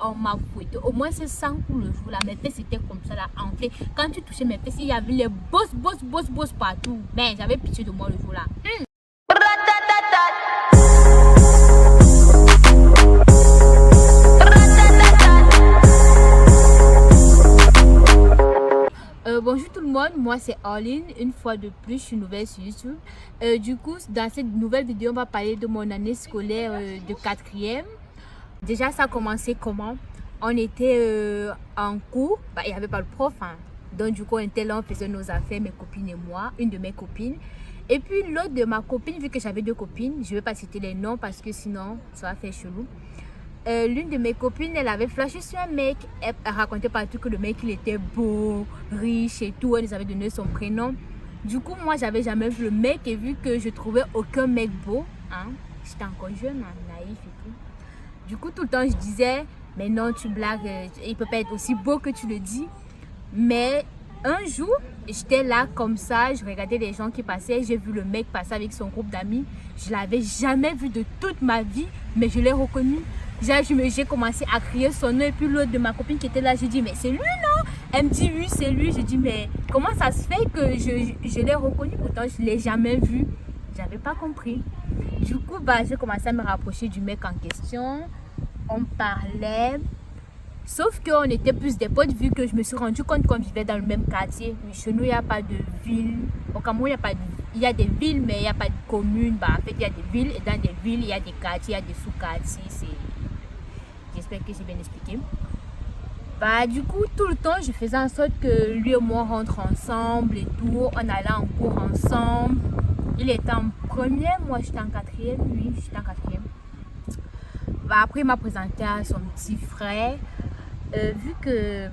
on m'a fouetté. Au moins c'est 100 coups le jour là. Mes fesses étaient comme ça là, enflées. Quand tu touchais mes fesses, il y avait les bosses partout. Mais j'avais pitié de moi le jour là. Bonjour tout le monde, moi c'est Arline, une fois de plus je suis nouvelle sur YouTube. Du coup dans cette nouvelle vidéo on va parler de mon année scolaire de 4e. Déjà ça a commencé comment? On était en cours, il n'y avait pas le prof hein. Donc du coup on était là, on faisait nos affaires, mes copines et moi, une de mes copines. Et puis l'autre de ma copine, vu que j'avais deux copines, je ne vais pas citer les noms parce que sinon ça va faire chelou. L'une de mes copines, elle avait flashé sur un mec. Elle racontait partout que le mec, il était beau, riche et tout. Elle nous avait donné son prénom. Du coup, moi, j'avais jamais vu le mec. Et vu que je trouvais aucun mec beau, hein, j'étais encore jeune, hein, naïf et tout. Du coup, tout le temps, je disais, mais non, tu blagues, il peut pas être aussi beau que tu le dis. Mais un jour, j'étais là comme ça, je regardais les gens qui passaient. J'ai vu le mec passer avec son groupe d'amis. Je l'avais jamais vu de toute ma vie, mais je l'ai reconnu. J'ai commencé à crier son nom et puis l'autre de ma copine qui était là, j'ai dit mais c'est lui non? Elle me dit oui c'est lui. J'ai dit mais comment ça se fait que je l'ai reconnu, pourtant je ne l'ai jamais vu. J'avais pas compris. Du coup j'ai commencé à me rapprocher du mec en question. On parlait. Sauf qu'on était plus des potes vu que je me suis rendu compte qu'on vivait dans le même quartier. Chez nous il n'y a pas de ville. Au Cameroun il y a des villes mais il n'y a pas de communes. En fait il y a des villes et dans des villes il y a des quartiers, il y a des sous-quartiers. J'espère que j'ai bien expliqué. Du coup, tout le temps, je faisais en sorte que lui et moi rentrent ensemble et tout. On allait en cours ensemble. Il était en première, moi j'étais en 4e. Lui, j'étais en 4e. Après, il m'a présenté à son petit frère. Vu que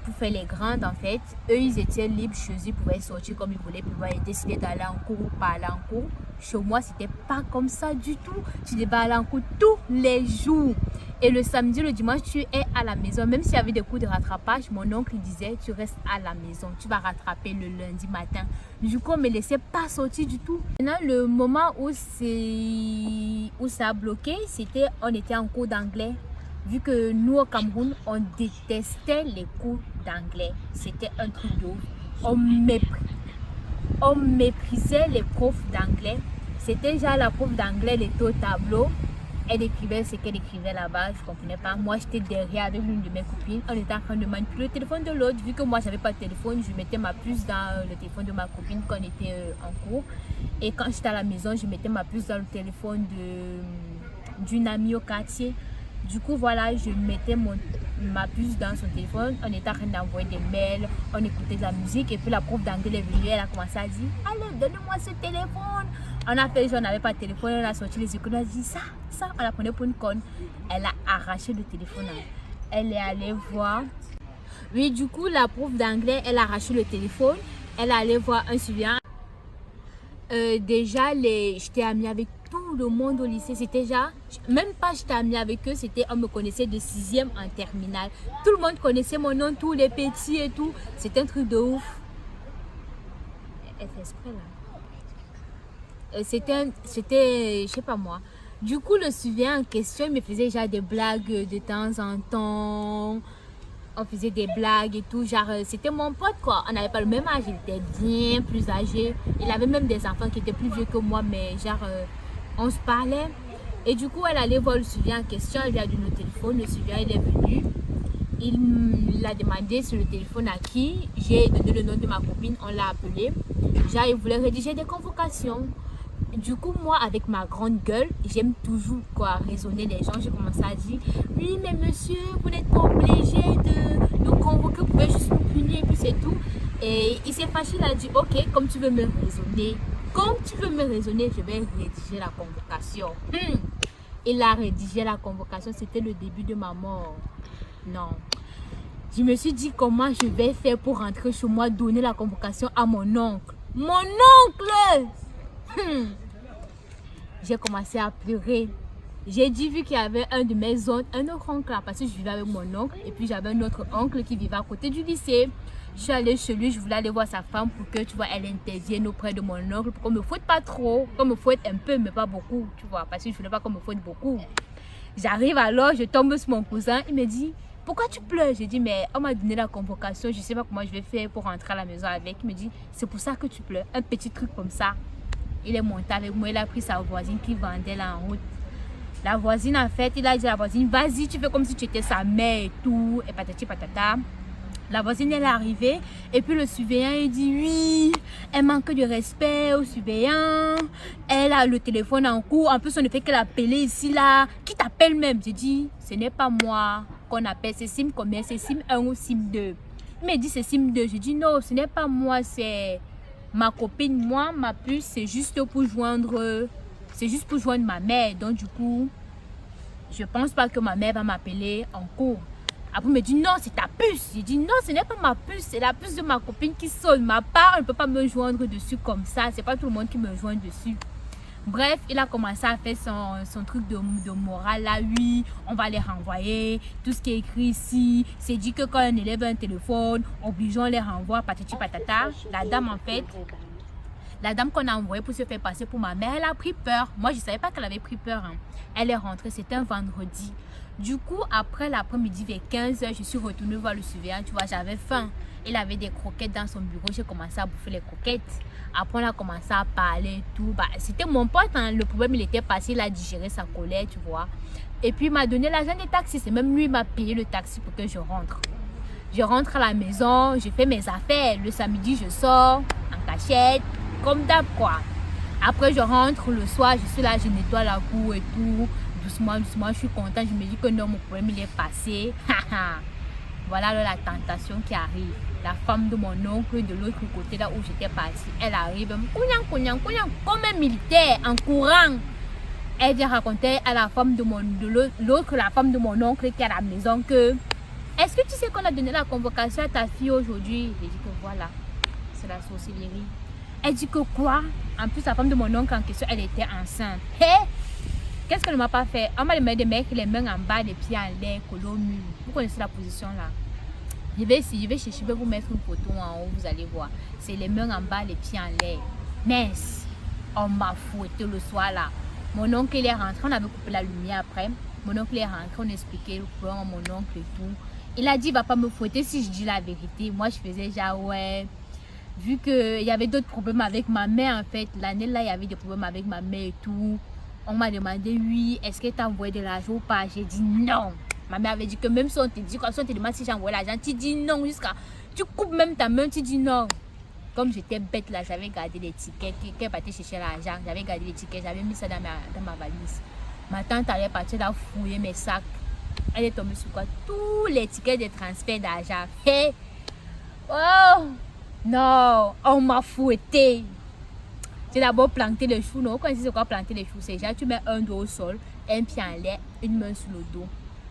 pour faire les grandes, en fait, eux, ils étaient libres chez eux. Ils pouvaient sortir comme ils voulaient. Ils pouvaient décider d'aller en cours ou pas aller en cours. Chez moi, c'était pas comme ça du tout. Tu devais aller en cours tous les jours. Et le samedi, le dimanche, tu es à la maison. Même s'il y avait des cours de rattrapage, mon oncle disait, tu restes à la maison. Tu vas rattraper le lundi matin. Du coup, on ne me laissait pas sortir du tout. Maintenant, le moment où ça a bloqué, c'était, on était en cours d'anglais. Vu que nous, au Cameroun, on détestait les cours d'anglais. C'était un truc de ouf. On méprisait les profs d'anglais. C'était déjà la prof d'anglais, elle était au tableau. Elle écrivait ce qu'elle écrivait là-bas, je ne comprenais pas. Moi, j'étais derrière avec l'une de mes copines. On était en train de manipuler le téléphone de l'autre. Vu que moi, je n'avais pas de téléphone, je mettais ma puce dans le téléphone de ma copine quand on était en cours. Et quand j'étais à la maison, je mettais ma puce dans le téléphone d'une amie au quartier. Du coup, voilà, je mettais ma puce dans son téléphone. On était en train d'envoyer des mails, on écoutait de la musique. Et puis la prof d'anglais est venue, elle a commencé à dire « Allez, donne-moi ce téléphone !» On a fait, on n'avait pas de téléphone, on a sorti les écoles, on a dit ça, on la prenait pour une conne. Elle a arraché le téléphone. Elle est allée voir. Oui, du coup, la prof d'anglais, elle a arraché le téléphone. Elle est allée voir un surveillant. Déjà, j'étais amie avec tout le monde au lycée. C'était déjà, même pas j'étais amie avec eux, c'était, on me connaissait de 6e en terminale. Tout le monde connaissait mon nom, tous les petits et tout. C'était un truc de ouf. Elle fait exprès là. C'était, je sais pas moi. Du coup, le surveillant en question, il me faisait déjà des blagues de temps en temps. On faisait des blagues et tout. Genre, c'était mon pote quoi. On n'avait pas le même âge, il était bien plus âgé. Il avait même des enfants qui étaient plus vieux que moi, mais genre, on se parlait. Et du coup, elle allait voir le surveillant en question. Elle lui a donné le téléphone. Le surveillant, il est venu. Il a demandé sur le téléphone à qui. J'ai donné le nom de ma copine. On l'a appelé. Genre, il voulait rédiger des convocations. Du coup, moi, avec ma grande gueule, j'aime toujours quoi raisonner les gens. J'ai commencé à dire, oui, mais monsieur, vous n'êtes pas obligé de nous convoquer, vous pouvez juste nous punir, et puis c'est tout. Et il s'est fâché, il a dit, ok, comme tu veux me raisonner, je vais rédiger la convocation. Il a rédigé la convocation, c'était le début de ma mort. Non. Je me suis dit, comment je vais faire pour rentrer chez moi, donner la convocation à mon oncle. Mon oncle! J'ai commencé à pleurer. J'ai dit, vu qu'il y avait un de mes oncles, un autre oncle là, parce que je vivais avec mon oncle, et puis j'avais un autre oncle qui vivait à côté du lycée. Je suis allée chez lui, je voulais aller voir sa femme pour que, tu vois, elle intervienne auprès de mon oncle, pour qu'on me fouette pas trop, qu'on me fouette un peu, mais pas beaucoup, tu vois, parce que je voulais pas qu'on me fouette beaucoup. J'arrive alors, je tombe sur mon cousin. Il me dit, pourquoi tu pleures? J'ai dit, mais on m'a donné la convocation. Je ne sais pas comment je vais faire pour rentrer à la maison avec. Il me dit, c'est pour ça que tu pleures. Un petit truc comme ça. Il est monté avec moi. Il a pris sa voisine qui vendait là en route. La voisine, en fait, il a dit à la voisine, vas-y, tu fais comme si tu étais sa mère et tout. Et patati patata. La voisine, elle est arrivée. Et puis le surveillant, il dit, oui, elle manque de respect au surveillant. Elle a le téléphone en cours. En plus, on ne fait que l'appeler ici, là. Qui t'appelle même? J'ai dit, ce n'est pas moi qu'on appelle. C'est SIM combien? C'est SIM 1 ou SIM 2? Il m'a dit, c'est SIM 2. J'ai dit, non, ce n'est pas moi, c'est ma copine. Moi, ma puce, c'est juste pour joindre... C'est juste pour joindre ma mère. Donc, du coup, je pense pas que ma mère va m'appeler en cours. Après, il me dit, non, c'est ta puce. J'ai dit, non, ce n'est pas ma puce. C'est la puce de ma copine qui sonne. Ma part, elle ne peut pas me joindre dessus comme ça. C'est pas tout le monde qui me joint dessus. Bref, il a commencé à faire son truc de morale. Là, oui, on va les renvoyer. Tout ce qui est écrit ici, c'est dit que quand un élève a un téléphone, obligeons les renvoie, patati patata. La dame, en fait... La dame qu'on a envoyée pour se faire passer pour ma mère, elle a pris peur. Moi, je ne savais pas qu'elle avait pris peur. Hein. Elle est rentrée, c'était un vendredi. Du coup, après l'après-midi, vers 15h, je suis retournée voir le surveillant. Tu vois, j'avais faim. Il avait des croquettes dans son bureau. J'ai commencé à bouffer les croquettes. Après, on a commencé à parler et tout. Bah, c'était mon pote. Hein. Le problème, il était passé. Il a digéré sa colère, tu vois. Et puis, il m'a donné l'argent des taxis. C'est même lui qui m'a payé le taxi pour que je rentre. Je rentre à la maison. Je fais mes affaires. Le samedi, je sors en cachette. Comme d'hab quoi. Après je rentre le soir, je suis là, je nettoie la cour et tout. Doucement, doucement, je suis contente. Je me dis que non, mon problème il est passé. Voilà alors la tentation qui arrive. La femme de mon oncle de l'autre côté là où j'étais partie, elle arrive. Comme un militaire en courant. Elle vient raconter à la femme de l'autre, la femme de mon oncle qui est à la maison que est-ce que tu sais qu'on a donné la convocation à ta fille aujourd'hui? J'ai dit que voilà, c'est la sorcellerie. Elle dit que quoi? En plus, la femme de mon oncle en question, elle était enceinte. Hé! Qu'est-ce qu'elle ne m'a pas fait? On m'a demandé de mettre les mains en bas, les pieds en l'air, collés au mur. Vous connaissez la position là? Je vais chercher, je vais vous mettre une photo en haut, vous allez voir. C'est les mains en bas, les pieds en l'air. Mince! On m'a fouetté le soir là. Mon oncle il est rentré, on avait coupé la lumière après. Mon oncle est rentré, on expliquait le problème à mon oncle et tout. Il a dit, il va pas me fouetter si je dis la vérité. Moi, je faisais genre, ouais. Vu qu'il y avait d'autres problèmes avec ma mère, en fait, l'année là, il y avait des problèmes avec ma mère et tout. On m'a demandé, oui, est-ce que tu as envoyé de l'argent ou pas? J'ai dit non. Ma mère avait dit que même si on te dit, quoi, si on te demande si j'ai envoyé l'argent, tu dis non. Jusqu'à tu coupes même ta main, tu dis non. Comme j'étais bête là, j'avais gardé les tickets. Qu'elle partait chercher l'argent, j'avais gardé les tickets, j'avais mis ça dans ma valise. Ma tante allait partir là fouiller mes sacs. Elle est tombée sur quoi? Tous les tickets de transfert d'argent. Hey! Oh! Non, on m'a fouetté. J'ai d'abord planté les choux. Non, quand c'est quoi planter les choux? C'est genre tu mets un doigt au sol, un pied en l'air, une main sur le dos.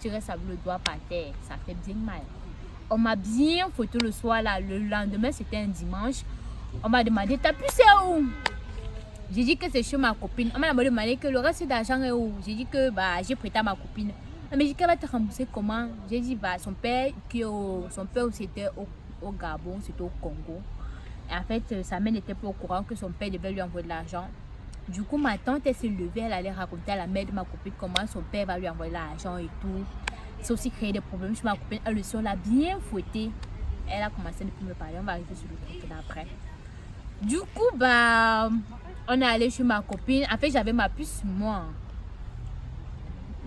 Tu restes avec le doigt par terre. Ça fait bien mal. On m'a bien fouetté le soir là. Le lendemain, c'était un dimanche. On m'a demandé, ta puce est où? J'ai dit que c'est chez ma copine. On m'a demandé que le reste d'argent est où? J'ai dit que bah, j'ai prêté à ma copine. Mais j'ai dit qu'elle va te rembourser comment? J'ai dit bah, son père c'était au Gabon, c'était au Congo. Et en fait, sa mère n'était pas au courant que son père devait lui envoyer de l'argent. Du coup, ma tante, elle s'est levée, elle allait raconter à la mère de ma copine comment son père va lui envoyer de l'argent et tout. C'est aussi créé des problèmes chez ma copine. Elle le l'a bien fouetté. Elle a commencé à ne plus me parler. On va arriver sur le truc là après. Du coup, bah, on est allé chez ma copine. En fait, j'avais ma puce moi.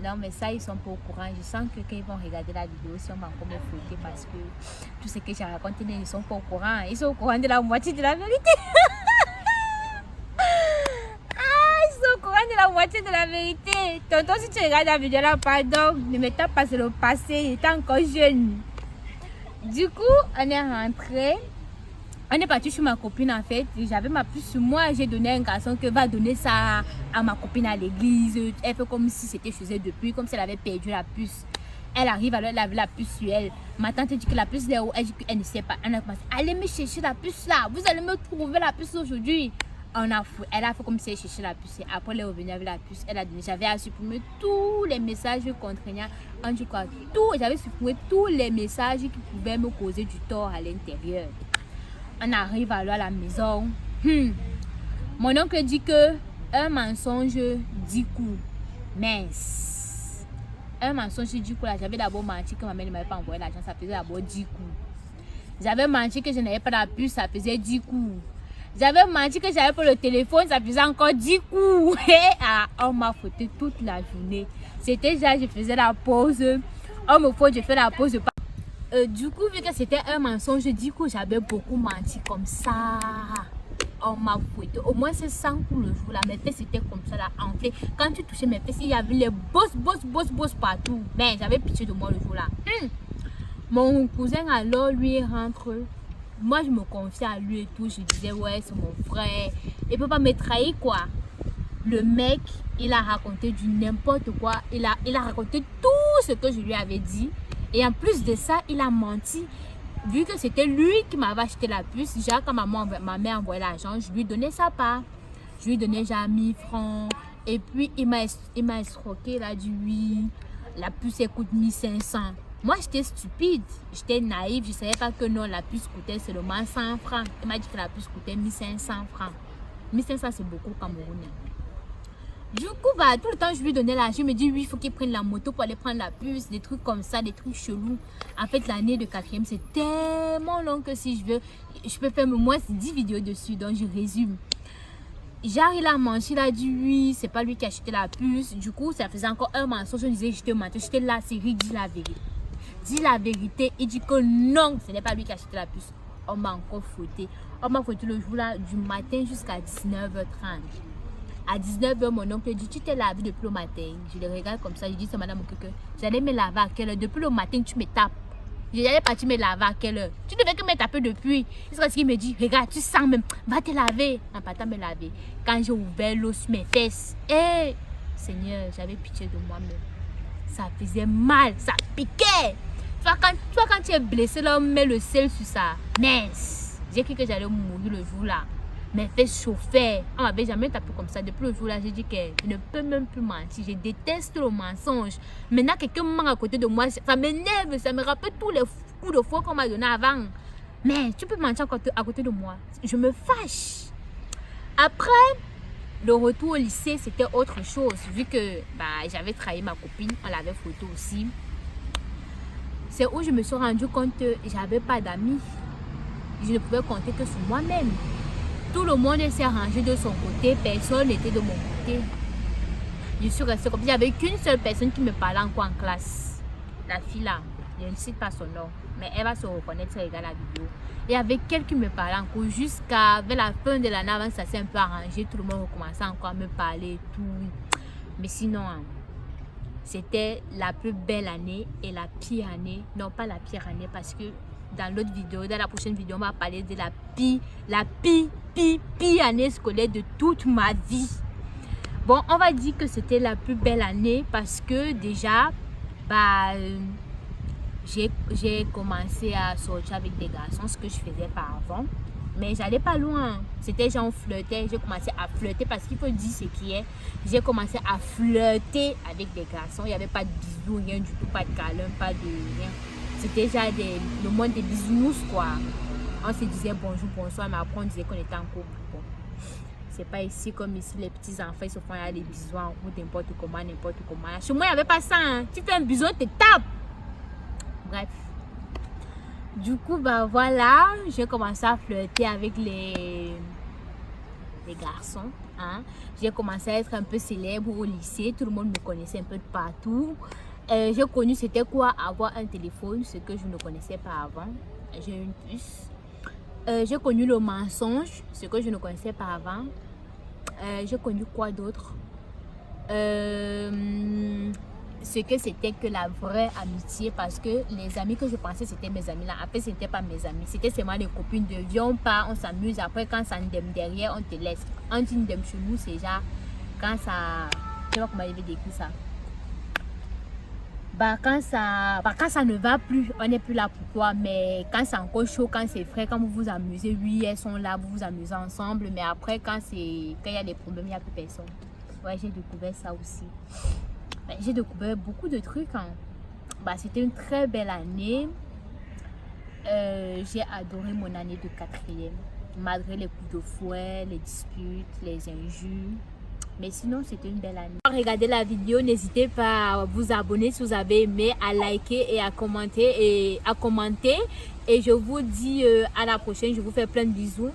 Non, mais ça, ils sont pas au courant. Je sens que quand ils vont regarder la vidéo, si on va encore me fouetter parce que tout ce que j'ai raconté, ils sont pas au courant. Ils sont au courant de la moitié de la vérité. Ils sont au courant de la moitié de la vérité. Tonton, si tu regardes la vidéo là, pardon, ne me tape pas sur le passé. Il était encore jeune. Du coup, on est rentré. On est parti chez ma copine en fait. J'avais ma puce sur moi. J'ai donné à un garçon qui va donner ça à ma copine à l'église. Elle fait comme si c'était chez elle depuis, comme si elle avait perdu la puce. Elle arrive alors elle avait la puce sur elle. Ma tante dit que la puce est où? Elle dit qu'elle ne sait pas. Elle a commencé, allez me chercher la puce là. Vous allez me trouver la puce aujourd'hui. Elle a fait comme si elle cherchait la puce. Après elle est revenue avec la puce. Elle a donné. J'avais à supprimer tous les messages contraignants. En tout cas, j'avais supprimé tous les messages qui pouvaient me causer du tort à l'intérieur. On arrive alors à la maison. Mon oncle dit que un mensonge 10 coups. Mince. un mensonge du coup là, j'avais d'abord menti que ma mère ne m'avait pas envoyé l'argent, ça faisait d'abord 10 coups. J'avais menti que je n'avais pas la puce, ça faisait 10 coups. J'avais menti que j'avais pas le téléphone, ça faisait encore 10 coups. On m'a foutu toute la journée. C'était déjà, je faisais la pause. On me faut, je fais la pause. Du coup, vu que c'était un mensonge, du coup, j'avais beaucoup menti comme ça. On m'a fouetté. Au moins, c'est 100 coups le jour là. Mes fesses étaient comme ça là, enflées. Quand tu touchais mes fesses, il y avait les bosses partout. Mais j'avais pitié de moi le jour là. Mon cousin alors, lui, rentre. Moi, je me confiais à lui et tout. Je disais, ouais, c'est mon frère. Il peut pas me trahir quoi. Le mec, il a raconté du n'importe quoi. Il a raconté tout ce que je lui avais dit. Et en plus de ça, il a menti. Vu que c'était lui qui m'avait acheté la puce, déjà quand ma mère envoyait l'argent, je lui donnais sa part. Je lui donnais déjà 1000 francs. Et puis, il m'a escroqué, il a dit oui, la puce elle coûte 1500. Moi, j'étais stupide, j'étais naïve, je ne savais pas que non, la puce coûtait seulement 100 francs. Il m'a dit que la puce coûtait 1500 francs. 1500, c'est beaucoup au Cameroun. Du coup, tout le temps, je lui donnais l'argent. Je me dis, oui, il faut qu'il prenne la moto pour aller prendre la puce, des trucs comme ça, des trucs chelous. En fait, l'année de 4e, c'est tellement long que si je veux, je peux faire au moins 10 vidéos dessus. Donc, je résume. Genre, il a menti, il a dit oui, c'est pas lui qui a acheté la puce. Du coup, ça faisait encore un mensonge. Je disais, je te mentais. J'étais là, Siri, dis la vérité. Dis la vérité. Il dit que non, ce n'est pas lui qui a acheté la puce. On m'a encore fouetté. On m'a fouetté le jour là, du matin jusqu'à 19h30. À 19h, mon oncle dit, tu t'es lavé depuis le matin. Je le regarde comme ça, je dis, c'est madame que j'allais me laver à quelle heure? Depuis le matin, tu me tapes. J'allais partir me laver à quelle heure? Tu devais que me taper depuis. C'est ce qu'il me dit, regarde, tu sens même, va te laver. En partant me laver. Quand j'ai ouvert l'eau sur mes fesses, Seigneur, j'avais pitié de moi-même. Ça faisait mal, ça piquait. Toi, quand tu es blessé, là, on met le sel sur ça. Mince. J'ai cru que j'allais mourir le jour là. Mes fesses chauffaient. On m'avait jamais tapé comme ça. Depuis le jour là, j'ai dit que je ne peux même plus mentir. Je déteste le mensonge. Maintenant, quelqu'un ment à côté de moi. Ça m'énerve. Ça me rappelle tous les coups de fouet qu'on m'a donné avant. Mais tu peux mentir à côté de moi. Je me fâche. Après, le retour au lycée, c'était autre chose. Vu que j'avais trahi ma copine. On l'avait photo aussi. C'est où je me suis rendu compte que j'avais pas d'amis. Je ne pouvais compter que sur moi-même. Tout le monde s'est rangé de son côté, personne n'était de mon côté. Je suis restée comme ça. Il n'y avait qu'une seule personne qui me parlait encore en classe. La fille là, je ne cite pas son nom, mais elle va se reconnaître si elle regarde la vidéo. Il y avait quelqu'un qui me parlait encore jusqu'à la fin de l'année. Avant ça s'est un peu arrangé, tout le monde recommençait encore à me parler et tout. Mais sinon, c'était la plus belle année et la pire année. Non, pas la pire année parce que dans l'autre vidéo, dans la prochaine vidéo, on va parler de la pire année scolaire de toute ma vie. Bon, on va dire que c'était la plus belle année parce que déjà, j'ai commencé à sortir avec des garçons, ce que je faisais pas avant. Mais j'allais pas loin. C'était genre flirter. J'ai commencé à flirter parce qu'il faut dire ce qui est. J'ai commencé à flirter avec des garçons. Il n'y avait pas de bisous, rien du tout, pas de câlin, pas de rien. C'était déjà le monde des bisounours quoi. On se disait bonjour, bonsoir, mais après on disait qu'on était en couple. Bon. C'est pas ici comme ici, les petits enfants ils se font des bisous en route, n'importe comment. Chez moi, il n'y avait pas ça. Hein. Tu fais un bisou, on te tape. Bref. Du coup, voilà, j'ai commencé à flirter avec les garçons. Hein. J'ai commencé à être un peu célèbre au lycée. Tout le monde me connaissait un peu de partout. J'ai connu c'était quoi avoir un téléphone, ce que je ne connaissais pas avant. J'ai une puce. J'ai connu le mensonge, ce que je ne connaissais pas avant. J'ai connu quoi d'autre? Ce que c'était que la vraie amitié, parce que les amis que je pensais c'était mes amis là, après c'était pas mes amis, c'était seulement les copines de viens pas, on s'amuse, après quand ça ndème derrière on te laisse. On dit ndème chez nous c'est genre quand ça, je sais pas comment il avait décrit ça. Quand ça ne va plus, on n'est plus là pour toi, mais quand c'est encore chaud, quand c'est frais, quand vous vous amusez, oui, elles sont là, vous vous amusez ensemble, mais après, quand il y a des problèmes, il n'y a plus personne. Ouais, j'ai découvert ça aussi. J'ai découvert beaucoup de trucs. Hein. C'était une très belle année. J'ai adoré mon année de 4e, malgré les coups de fouet, les disputes, les injures. Mais sinon, c'était une belle année. Regardez la vidéo, n'hésitez pas à vous abonner si vous avez aimé, à liker et à commenter. Et je vous dis à la prochaine. Je vous fais plein de bisous.